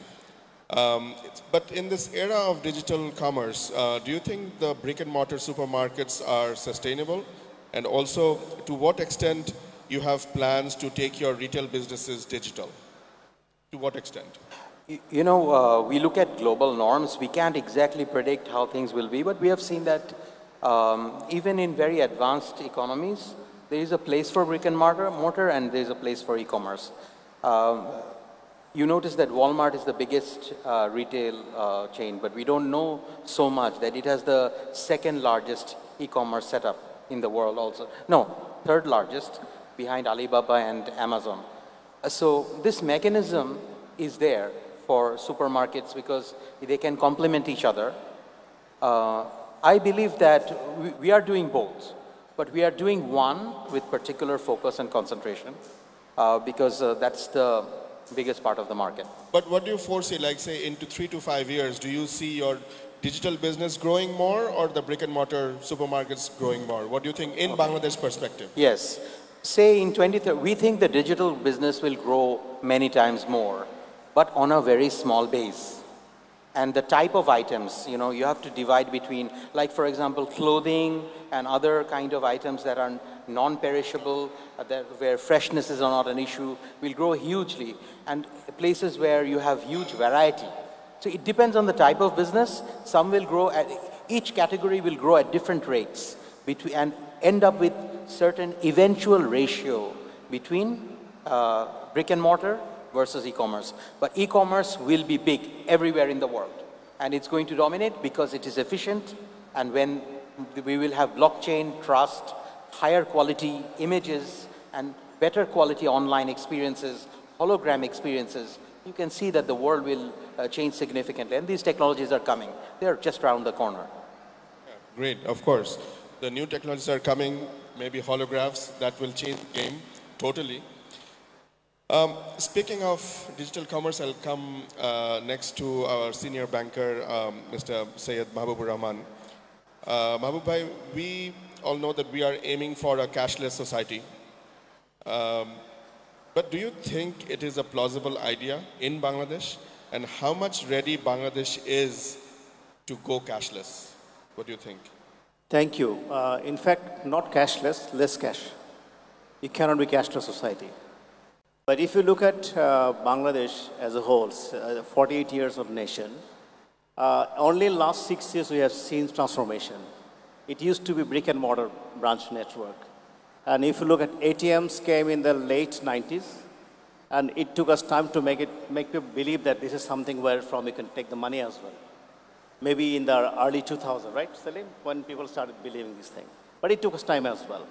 But in this era of digital commerce, do you think the brick and mortar supermarkets are sustainable? And also, to what extent you have plans to take your retail businesses digital? To what extent?
We look at global norms. We can't exactly predict how things will be, but we have seen that even in very advanced economies, there is a place for brick and mortar and there is a place for e-commerce. You notice that Walmart is the biggest retail chain, but we don't know so much that it has the second largest e-commerce setup in the world also. No, third largest behind Alibaba and Amazon. So this mechanism is there for supermarkets because they can complement each other. I believe that we are doing both, but we are doing one with particular focus and concentration because that's the biggest part of the market.
But what do you foresee, like say into 3 to 5 years, do you see your digital business growing more or the brick and mortar supermarkets growing more? What do you think in Bangladesh perspective?
Yes. Say in 2030, we think the digital business will grow many times more, but on a very small base. And the type of items, you have to divide between, like for example, clothing and other kind of items that are non-perishable, where freshness is not an issue, will grow hugely. And places where you have huge variety. So it depends on the type of business. Some will grow each category will grow at different rates. between, and end up with certain eventual ratio between brick and mortar versus e-commerce. But e-commerce will be big everywhere in the world. And it's going to dominate because it is efficient. And when we will have blockchain, trust, higher quality images, and better quality online experiences, hologram experiences, you can see that the world will change significantly. And these technologies are coming. They're just around the corner.
Yeah, great, of course. The new technologies are coming, maybe holographs, that will change the game totally. Speaking of digital commerce, I'll come next to our senior banker, Mr. Syed Mahbubur Rahman. Mahbub bhai, we all know that we are aiming for a cashless society. But do you think it is a plausible idea in Bangladesh? And how much ready Bangladesh is to go cashless? What do you think?
Thank you. In fact, not cashless, less cash. You cannot be cashless society. But if you look at Bangladesh as a whole, 48 years of nation, only in last 6 years we have seen transformation. It used to be brick and mortar branch network. And if you look at ATMs came in the late 90s, and it took us time to make people believe that this is something where from you can take the money as well. Maybe in the early 2000s, right, Salim? When people started believing this thing. But it took us time as well.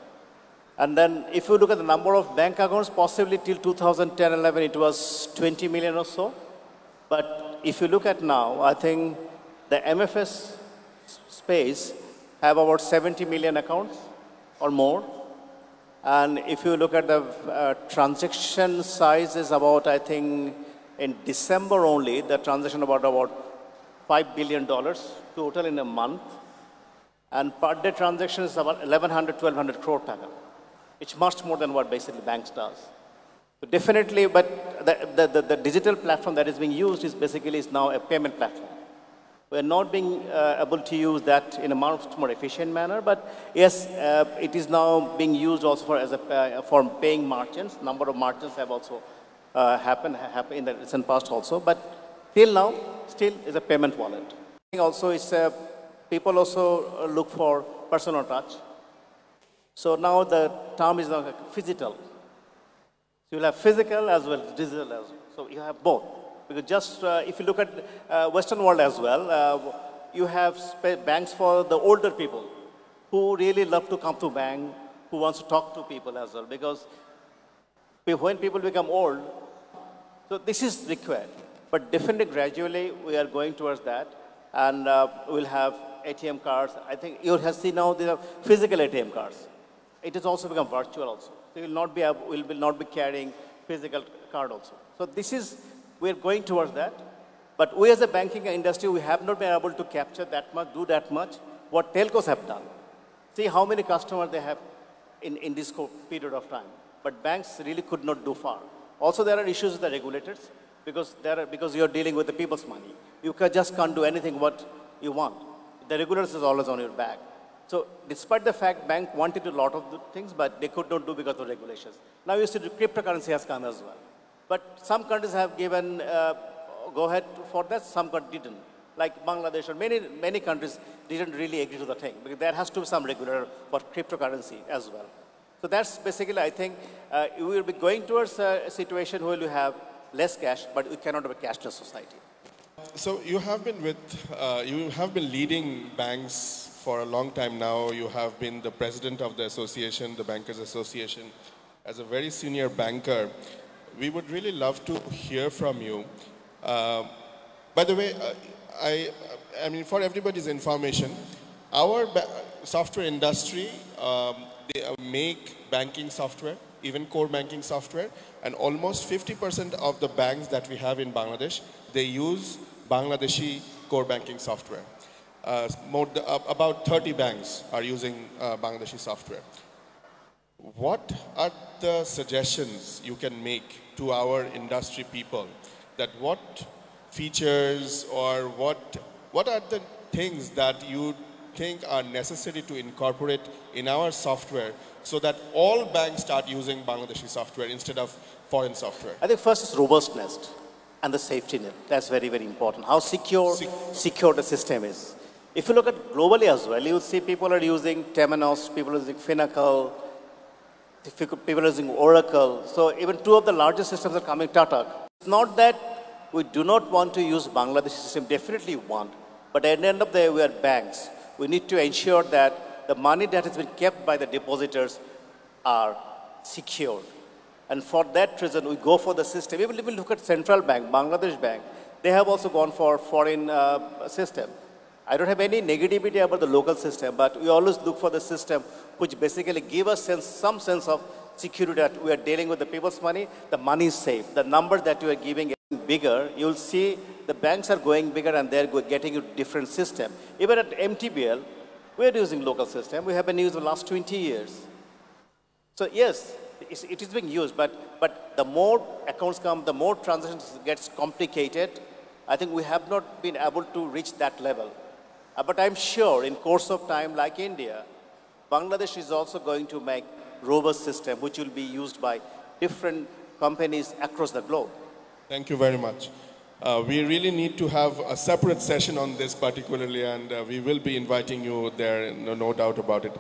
And then if you look at the number of bank accounts, possibly till 2010-11, it was 20 million or so. But if you look at now, I think the MFS space have about 70 million accounts or more. And if you look at the transaction size is about, I think, in December only, the transaction about $5 billion total in a month. And per day transaction is about 1,100, 1,200 crore taka. It's much more than what basically banks does. So definitely, but the digital platform that is being used is basically is now a payment platform. We're not being able to use that in a much more efficient manner, but yes, it is now being used also for paying merchants. Number of merchants have also happened in the recent past also, but till now, still is a payment wallet. Also, people also look for personal touch. So now the term is now physical. So you'll have physical as well as digital as well. So you have both. Because just if you look at Western world as well, you have banks for the older people who really love to come to bank, who wants to talk to people as well. Because when people become old, so this is required. But definitely gradually we are going towards that. And we'll have ATM cards. I think you have seen now there are physical ATM cards. It has also become virtual also. So you will not be carrying physical card also. So this is, we're going towards that. But we as a banking industry, we have not been able to capture that much, do that much, what telcos have done. See how many customers they have in this period of time. But banks really could not do far. Also, there are issues with the regulators because you're dealing with the people's money. You just can't do anything what you want. The regulators is always on your back. So despite the fact bank wanted to do a lot of things, but they could not do because of regulations. Now you see the cryptocurrency has come as well. But some countries have given go ahead for that, some countries didn't. Like Bangladesh or many countries didn't really agree to the thing because there has to be some regulator for cryptocurrency as well. So that's basically, I think, we will be going towards a situation where you have less cash, but we cannot have a cashless society.
So you have been leading banks for a long time now. You have been the president of the association, the Bankers Association. As a very senior banker, we would really love to hear from you. By the way, I mean, for everybody's information, our software industry, they make banking software, even core banking software, and almost 50% of the banks that we have in Bangladesh, they use Bangladeshi core banking software. About 30 banks are using Bangladeshi software. What are the suggestions you can make to our industry people that what features or what are the things that you think are necessary to incorporate in our software so that all banks start using Bangladeshi software instead of foreign software?
I think first is robustness and the safety net. That's very, very important. How secure the system is. If you look at globally as well, you'll see people are using Temenos, people are using Finacle, people are using Oracle. So even two of the largest systems are coming Tata. It's not that we do not want to use Bangladesh system, definitely want. But at the end of the day, we are banks. We need to ensure that the money that has been kept by the depositors are secured. And for that reason, we go for the system. Even if we look at Central Bank, Bangladesh Bank, they have also gone for foreign system. I don't have any negativity about the local system, but we always look for the system which basically give us some sense of security that we are dealing with the people's money, the money is safe. The number that you are giving is bigger. You'll see the banks are going bigger and they're getting a different system. Even at MTBL, we're using local system. We have been using the last 20 years. So yes, it is being used, but the more accounts come, the more transactions gets complicated. I think we have not been able to reach that level. But I'm sure in course of time, like India, Bangladesh is also going to make robust system which will be used by different companies across the globe.
Thank you very much. We really need to have a separate session on this particularly, and we will be inviting you there, no doubt about it.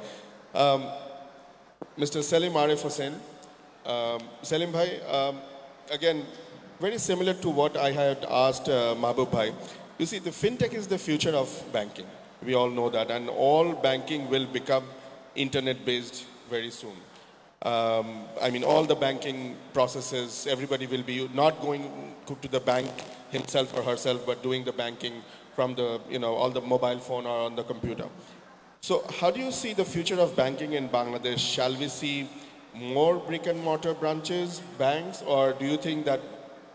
Mr. Selim Arif Hussain. Selim Bhai, again, very similar to what I had asked Mahbub Bhai. You see, the fintech is the future of banking. We all know that, and all banking will become internet-based very soon. I mean, all the banking processes, everybody will be not going to the bank himself or herself, but doing the banking from the, all the mobile phone or on the computer. So how do you see the future of banking in Bangladesh? Shall we see more brick and mortar branches, banks, or do you think that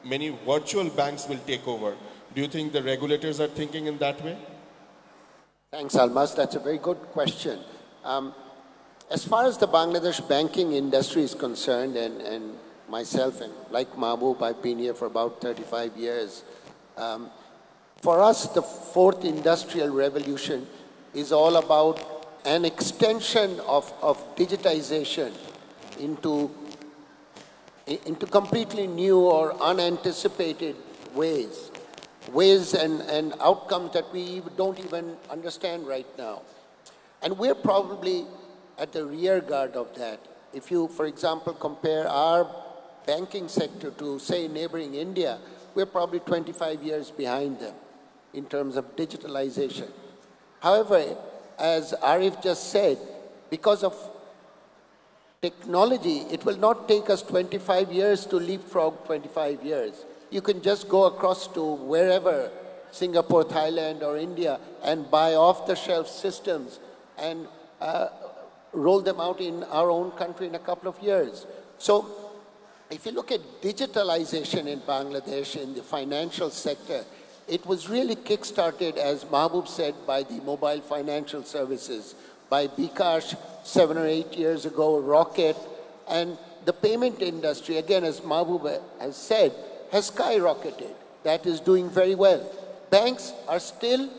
many virtual banks will take over? Do you think the regulators are thinking in that way?
Thanks, Almas. That's a very good question. As far as the Bangladesh banking industry is concerned, and myself and like Mahbub, I've been here for about 35 years. For us, the fourth industrial revolution is all about an extension of digitization into completely new or unanticipated ways and outcomes that we don't even understand right now. And we're probably at the rear guard of that. If you, for example, compare our banking sector to, say, neighboring India, we're probably 25 years behind them in terms of digitalization. However, as Arif just said, because of technology, it will not take us 25 years to leapfrog 25 years. You can just go across to wherever, Singapore, Thailand, or India, and buy off-the-shelf systems and roll them out in our own country in a couple of years. So if you look at digitalization in Bangladesh in the financial sector, it was really kick-started, as Mahbub said, by the mobile financial services, by bKash 7 or 8 years ago, Rocket, and the payment industry, again, as Mahbub has said, has skyrocketed. That is doing very well. Banks are still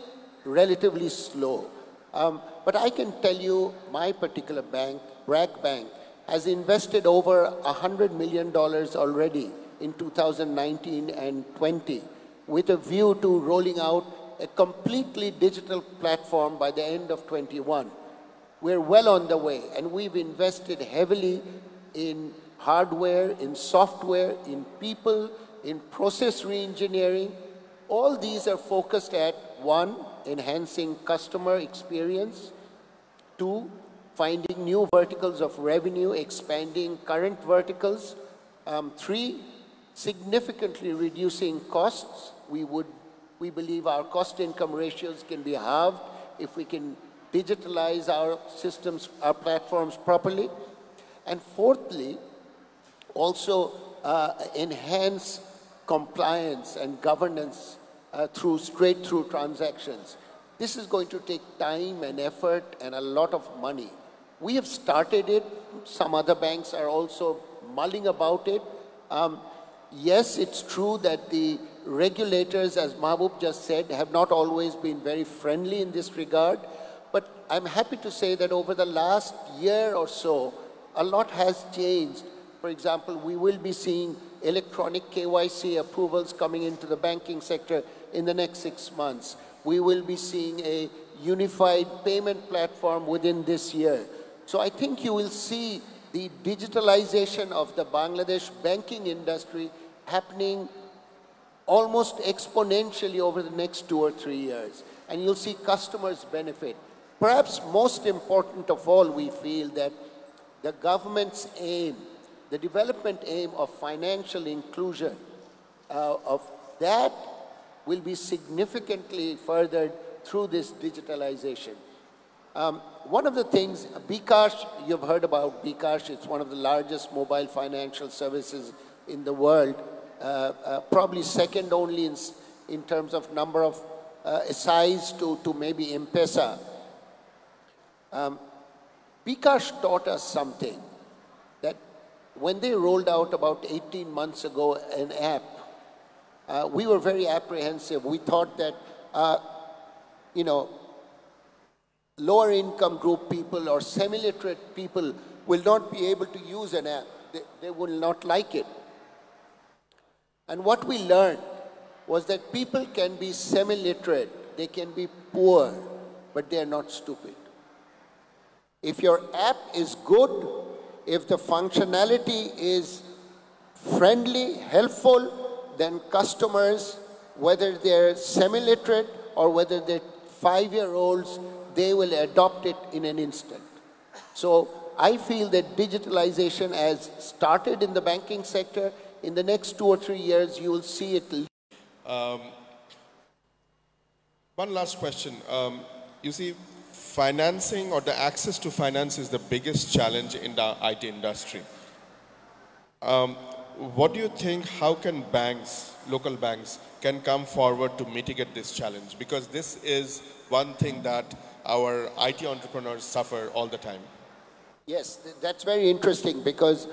relatively slow. But I can tell you my particular bank, BRAC Bank, has invested over $100 million already in 2019 and 20 with a view to rolling out a completely digital platform by the end of 21. We're well on the way, and we've invested heavily in hardware, in software, in people, in process re-engineering. All these are focused at, one, enhancing customer experience, two, finding new verticals of revenue, expanding current verticals, three, significantly reducing costs. We believe our cost-income ratios can be halved if we can digitalize our systems, our platforms properly. And fourthly, also enhance compliance and governance through straight-through transactions. This is going to take time and effort and a lot of money. We have started it. Some other banks are also mulling about it. Yes, it's true that the regulators, as Mahbub just said, have not always been very friendly in this regard. But I'm happy to say that over the last year or so, a lot has changed. For example, we will be seeing electronic KYC approvals coming into the banking sector in the next 6 months. We will be seeing a unified payment platform within this year. So I think you will see the digitalization of the Bangladesh banking industry happening almost exponentially over the next 2 or 3 years. And you'll see customers benefit. Perhaps most important of all, we feel that the government's aim, the development aim of financial inclusion, of that will be significantly furthered through this digitalization. One of the things, bKash, you've heard about bKash, it's one of the largest mobile financial services in the world, probably second only in terms of number of size to maybe M-Pesa. bKash taught us something, that when they rolled out about 18 months ago an app, we were very apprehensive. We thought that, lower income group people or semi-literate people will not be able to use an app. They will not like it. And what we learned was that people can be semi-literate, they can be poor, but they are not stupid. If your app is good, if the functionality is friendly, helpful, then customers, whether they're semi-literate or whether they're 5-year-olds, they will adopt it in an instant. So I feel that digitalization has started in the banking sector. In the next 2 or 3 years, you will see it.
One last question. You see, financing or the access to finance is the biggest challenge in the IT industry. What do you think, how can banks, local banks, can come forward to mitigate this challenge? Because this is one thing that our IT entrepreneurs suffer all the time.
Yes, that's very interesting because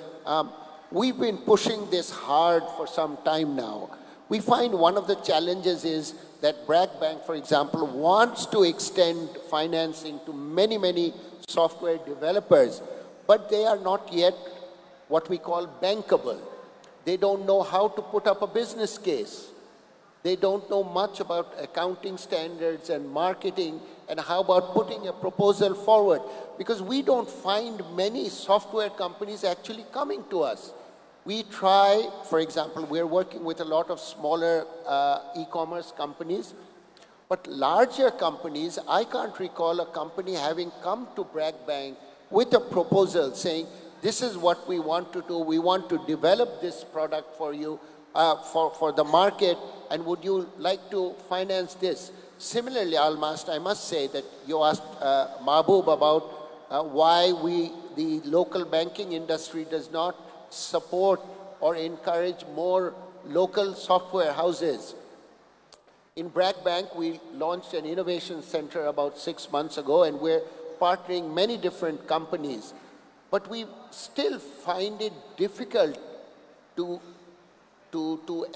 we've been pushing this hard for some time now. We find one of the challenges is that Bragg Bank, for example, wants to extend financing to many, many software developers, but they are not yet what we call bankable. They don't know how to put up a business case. They don't know much about accounting standards and marketing and how about putting a proposal forward. Because we don't find many software companies actually coming to us. We try, for example, we're working with a lot of smaller e-commerce companies, but larger companies, I can't recall a company having come to Bragg Bank with a proposal saying, this is what we want to do. We want to develop this product for you, for the market, and would you like to finance this? Similarly, Almast, I must say that you asked Mahbub about why the local banking industry does not support or encourage more local software houses. In Bragg Bank, we launched an innovation center about 6 months ago, and we're partnering many different companies. But we still find it difficult to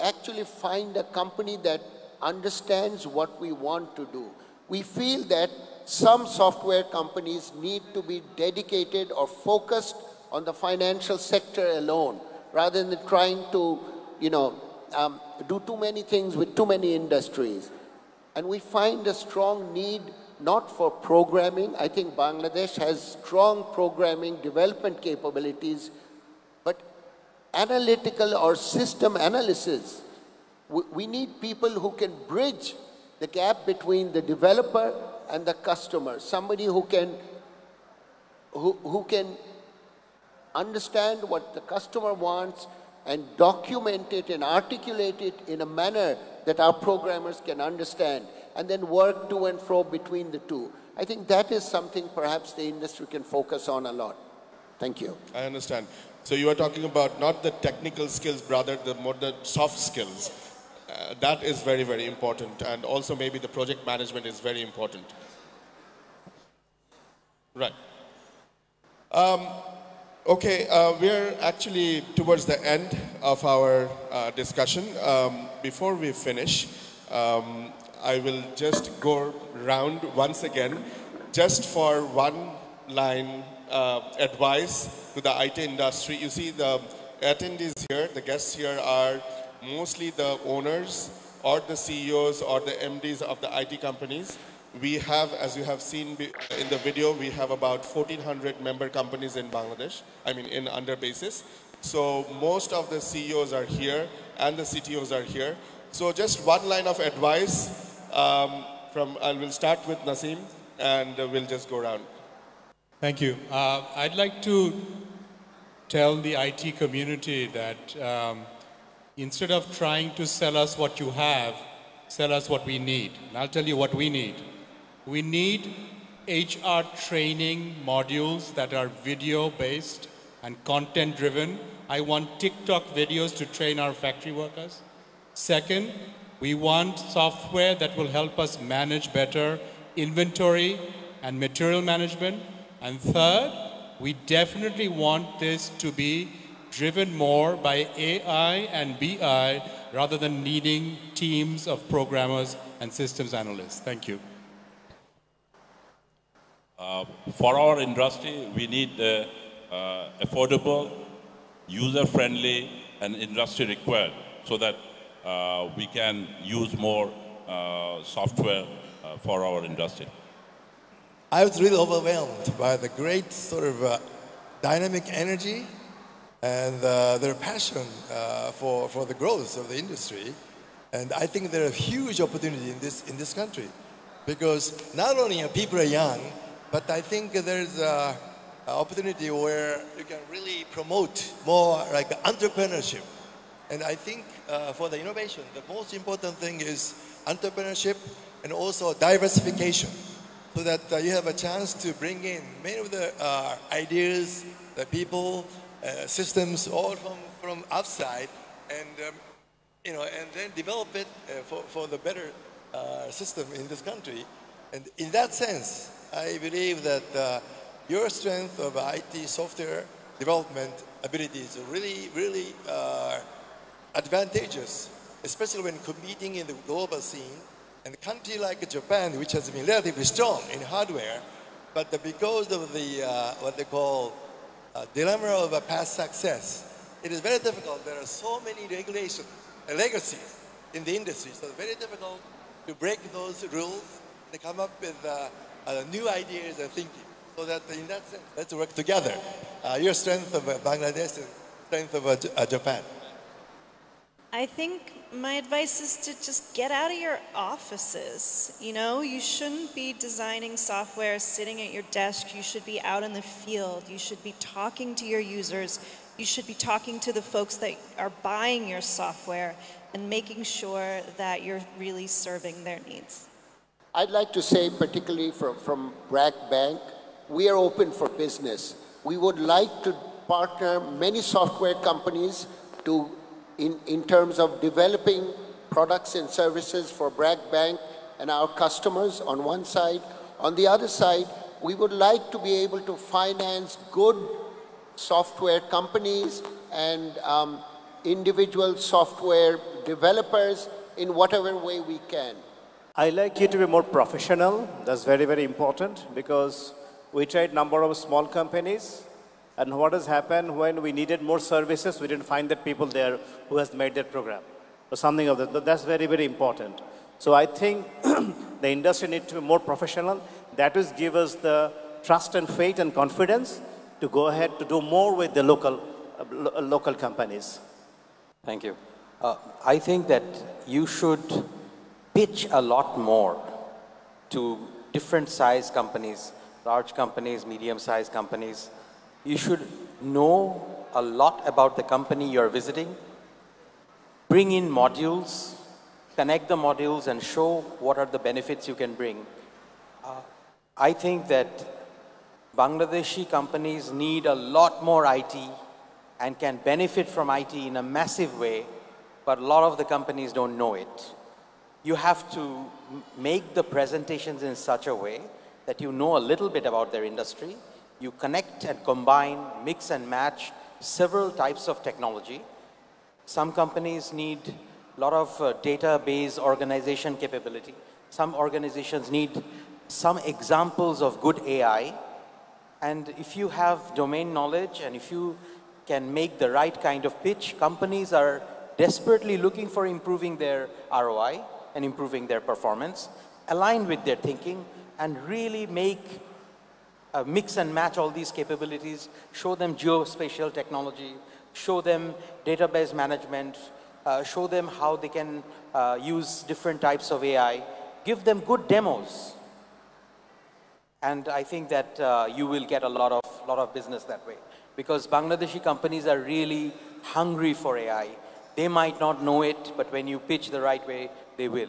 actually find a company that understands what we want to do. We feel that some software companies need to be dedicated or focused on the financial sector alone, rather than trying to, do too many things with too many industries. And we find a strong need not for programming. I think Bangladesh has strong programming development capabilities, but analytical or system analysis. We need people who can bridge the gap between the developer and the customer. Somebody who can understand what the customer wants and document it and articulate it in a manner that our programmers can understand, and then work to and fro between the two. I think that is something perhaps the industry can focus on a lot. Thank you.
I understand. So you are talking about not the technical skills, rather more the soft skills. That is very, very important. And also maybe the project management is very important. Right. Okay, we're actually towards the end of our discussion. Before we finish, I will just go round once again, just for one line advice to the IT industry. You see, the attendees here, the guests here are mostly the owners or the CEOs or the MDs of the IT companies. We have, as you have seen in the video, we have about 1,400 member companies in Bangladesh, in under basis. So most of the CEOs are here and the CTOs are here. So just one line of advice I will start with Naseem and we'll just go around.
Thank you. I'd like to tell the IT community that instead of trying to sell us what you have, sell us what we need. And I'll tell you what we need. We need HR training modules that are video-based and content-driven. I want TikTok videos to train our factory workers. Second, we want software that will help us manage better inventory and material management. And third, we definitely want this to be driven more by AI and BI rather than needing teams of programmers and systems analysts. Thank you.
For our industry, we need affordable, user-friendly, and industry required so that we can use more software for our industry.
I was really overwhelmed by the great sort of dynamic energy and their passion for the growth of the industry. And I think there are huge opportunity in this country because not only people are young, but I think there's an opportunity where you can really promote more like entrepreneurship. And I think for the innovation, the most important thing is entrepreneurship and also diversification, so that you have a chance to bring in many of the ideas, the people, systems, all from outside, and and then develop it for the better system in this country. And in that sense, I believe that your strength of IT software development abilities are really advantageous, especially when competing in the global scene. And a country like Japan, which has been relatively strong in hardware, but because of the what they call dilemma of past success, it is very difficult. There are so many regulations and legacies in the industry, so it's very difficult to break those rules and come up with new ideas and thinking. So that in that sense, let's work together. Your strength of Bangladesh and strength of Japan.
I think my advice is to just get out of your offices. You shouldn't be designing software sitting at your desk. You should be out in the field. You should be talking to your users. You should be talking to the folks that are buying your software and making sure that you're really serving their needs.
I'd like to say, particularly from BRAC Bank, we are open for business. We would like to partner many software companies in terms of developing products and services for BRAC Bank and our customers on one side. On the other side, we would like to be able to finance good software companies and individual software developers in whatever way we can.
I like you to be more professional. That's very, very important because we tried a number of small companies. And what has happened when we needed more services, we didn't find that people there who has made that program. So something of that. That's very, very important. So I think the industry needs to be more professional. That is give us the trust and faith and confidence to go ahead to do more with the local companies.
Thank you. I think that you should pitch a lot more to different size companies, large companies, medium-sized companies. You should know a lot about the company you're visiting, bring in modules, connect the modules and show what are the benefits you can bring. I think that Bangladeshi companies need a lot more IT and can benefit from IT in a massive way, but a lot of the companies don't know it. You have to make the presentations in such a way that you know a little bit about their industry. You connect and combine, mix and match several types of technology. Some companies need a lot of database organization capability. Some organizations need some examples of good AI. And if you have domain knowledge and if you can make the right kind of pitch, companies are desperately looking for improving their ROI and improving their performance. align with their thinking and really make mix and match all these capabilities, show them geospatial technology, show them database management, show them how they can use different types of AI, give them good demos. And I think that you will get a lot of business that way. Because Bangladeshi companies are really hungry for AI. They might not know it, but when you pitch the right way, they will.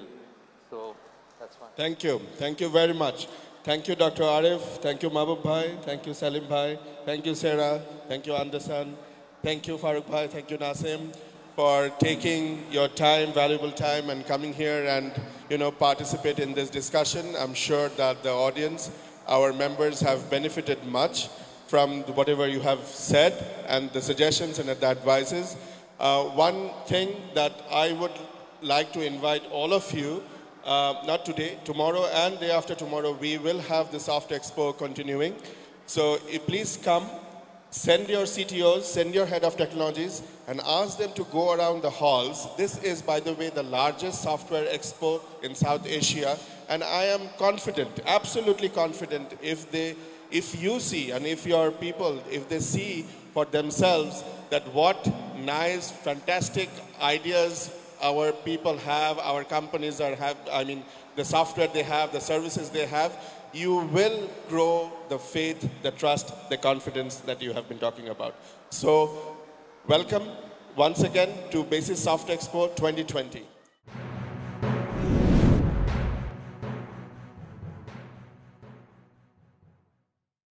So that's fine.
Thank you. Thank you very much. Thank you, Dr. Arif. Thank you, Mahbub Bhai. Thank you, Salim Bhai. Thank you, Sarah. Thank you, Anderson. Thank you, Farooq Bhai. Thank you, Nasim, for taking your time, valuable time, and coming here and participate in this discussion. I'm sure that the audience, our members, have benefited much from whatever you have said and the suggestions and the advices. One thing that I would like to invite all of you, not today, tomorrow and day after tomorrow, we will have the Soft Expo continuing. So please come, send your CTOs, send your head of technologies, and ask them to go around the halls. This is, by the way, the largest software expo in South Asia. And I am confident, absolutely confident, if you see and if your people, if they see for themselves that what nice, fantastic ideas our people have, our companies have, the software they have, the services they have, you will grow the faith, the trust, the confidence that you have been talking about. So, welcome once again to Basis Soft Expo 2020.